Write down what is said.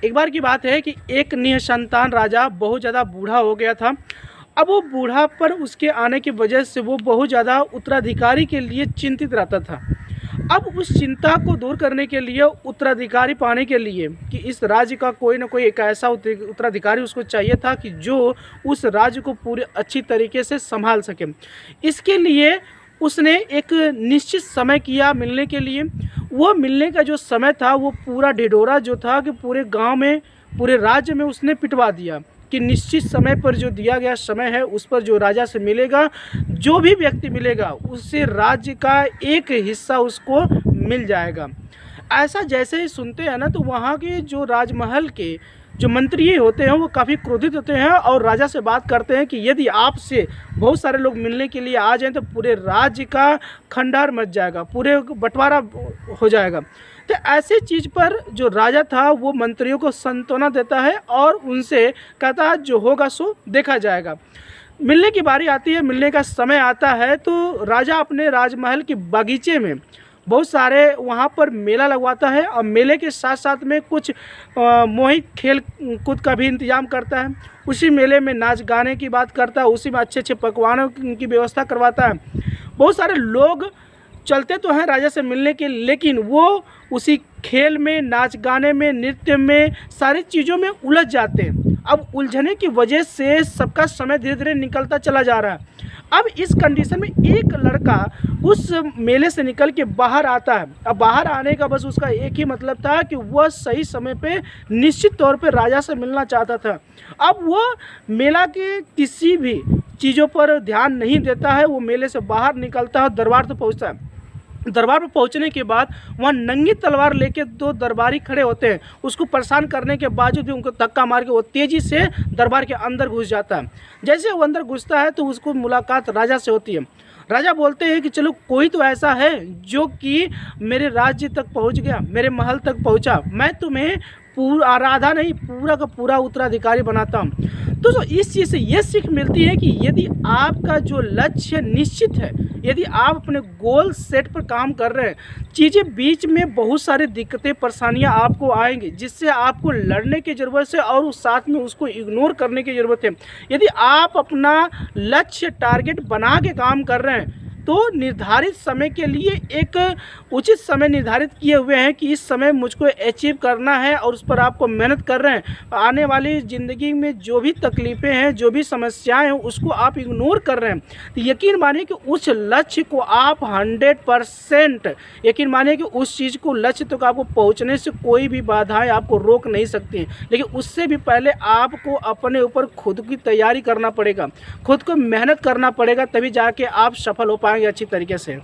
एक बार की बात है कि एक निसंतान राजा बहुत ज़्यादा बूढ़ा हो गया था। अब वो बूढ़ा पर उसके आने की वजह से वो बहुत ज़्यादा उत्तराधिकारी के लिए चिंतित रहता था। अब उस चिंता को दूर करने के लिए, उत्तराधिकारी पाने के लिए कि इस राज्य का कोई ना कोई एक ऐसा उत्तराधिकारी उसको चाहिए था कि जो उस राज्य को पूरे अच्छी तरीके से संभाल सके। इसके लिए उसने एक निश्चित समय किया मिलने के लिए। वो मिलने का जो समय था वो पूरा ढिढोरा जो था कि पूरे गांव में, पूरे राज्य में उसने पिटवा दिया कि निश्चित समय पर जो दिया गया समय है उस पर जो राजा से मिलेगा, जो भी व्यक्ति मिलेगा उससे राज्य का एक हिस्सा उसको मिल जाएगा। ऐसा जैसे ही सुनते हैं ना, तो वहाँ के जो राजमहल के जो मंत्री होते हैं वो काफ़ी क्रोधित होते हैं और राजा से बात करते हैं कि यदि आपसे बहुत सारे लोग मिलने के लिए आ जाएं तो पूरे राज्य का खंडार मच जाएगा, पूरे बंटवारा हो जाएगा। तो ऐसी चीज़ पर जो राजा था वो मंत्रियों को सांत्वना देता है और उनसे कहता है जो होगा सो देखा जाएगा। मिलने की बारी आती है, मिलने का समय आता है, तो राजा अपने राजमहल के बागीचे में बहुत सारे वहाँ पर मेला लगवाता है और मेले के साथ साथ में कुछ मोहित खेल कूद का भी इंतजाम करता है। उसी मेले में नाच गाने की बात करता है, उसी में अच्छे अच्छे पकवानों की व्यवस्था करवाता है। बहुत सारे लोग चलते तो हैं राजा से मिलने के, लेकिन वो उसी खेल में, नाच गाने में, नृत्य में, सारी चीज़ों में उलझ जाते हैं। अब उलझने की वजह से सबका समय धीरे धीरे निकलता चला जा रहा है। अब इस कंडीशन में एक लड़का उस मेले से निकल के बाहर आता है। अब बाहर आने का बस उसका एक ही मतलब था कि वह सही समय पे निश्चित तौर पे राजा से मिलना चाहता था। अब वो मेला के किसी भी चीज़ों पर ध्यान नहीं देता है, वो मेले से बाहर निकलता है, दरबार तक पहुँचता है। दरबार पर पहुंचने के बाद वहाँ नंगी तलवार लेके दो दरबारी खड़े होते हैं। उसको परेशान करने के बावजूद भी उनको धक्का मार के वो तेज़ी से दरबार के अंदर घुस जाता है। जैसे वो अंदर घुसता है तो उसको मुलाकात राजा से होती है। राजा बोलते हैं कि चलो कोई तो ऐसा है जो कि मेरे राज्य तक पहुंच गया, मेरे महल तक पहुंचा, मैं तुम्हें पूरा आराधा नहीं पूरा का पूरा उत्तराधिकारी बनाता हूँ। तो इस चीज़ से ये सीख मिलती है कि यदि आपका जो लक्ष्य निश्चित है, यदि आप अपने गोल सेट पर काम कर रहे हैं, चीज़ें बीच में बहुत सारी दिक्कतें परेशानियां आपको आएंगी जिससे आपको लड़ने की ज़रूरत है और उस साथ में उसको इग्नोर करने की ज़रूरत है। यदि आप अपना लक्ष्य टारगेट बना के काम कर रहे हैं तो निर्धारित समय के लिए एक उचित समय निर्धारित किए हुए हैं कि इस समय मुझको अचीव करना है और उस पर आपको मेहनत कर रहे हैं। आने वाली ज़िंदगी में जो भी तकलीफ़ें हैं, जो भी समस्याएं हैं, उसको आप इग्नोर कर रहे हैं तो यकीन मानिए कि उस लक्ष्य को आप 100% यकीन मानिए कि उस चीज़ को लक्ष्य तक आपको पहुँचने से कोई भी बाधाएँ आपको रोक नहीं सकती हैं। लेकिन उससे भी पहले आपको अपने ऊपर खुद की तैयारी करना पड़ेगा, खुद को मेहनत करना पड़ेगा, तभी जाके आप सफल हो पाएंगे अच्छी तरीके से।